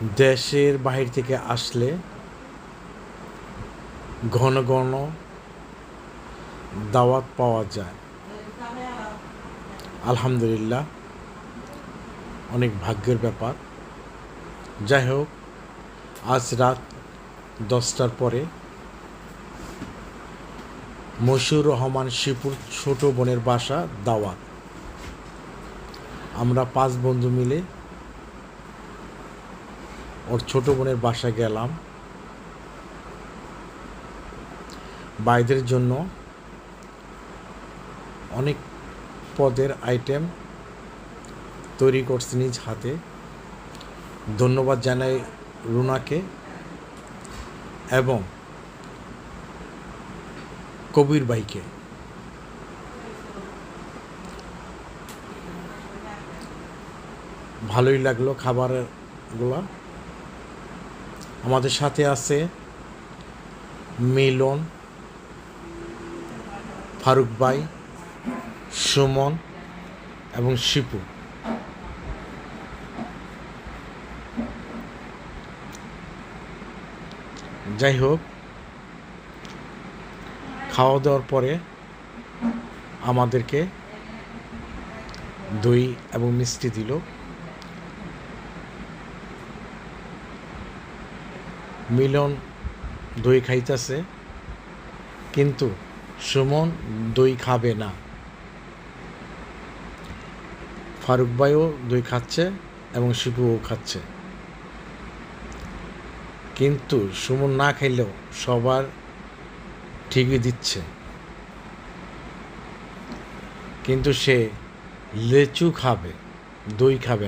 দেশের বাহির থেকে আসলে ঘন ঘন দাওয়াত পাওয়া যায়। আলহামদুলিল্লাহ, অনেক ভাগ্যের ব্যাপার। যাই হোক, আজ রাত 10টার পরে মশিউর রহমান শিপুর ছোট বোনের বাসা দাওয়াত। আমরা 5 বন্ধু মিলে ওর ছোট বোনের বাসায় গেলাম। ভাইদের জন্য অনেক পদের আইটেম তৈরি করছে নিজ হাতে। ধন্যবাদ জানাই রুনাকে এবং কবির ভাইকে। ভালোই লাগলো খাবারগুলো। আমাদের সাথে আছে মিলন, ফারুক ভাই, সুমন এবং শিপু। যাই হোক, খাওয়া দাওয়ার পরে আমাদেরকে দই এবং মিষ্টি দিল। মিলন দই খাইতেছে, কিন্তু সুমন দই খাবে না। ফারুক ভাইও দই খাচ্ছে এবং শিপুও খাচ্ছে, কিন্তু সুমন না খাইলেও সবার ঠিকই দিচ্ছে। কিন্তু সে লেচু খাবে, দই খাবে।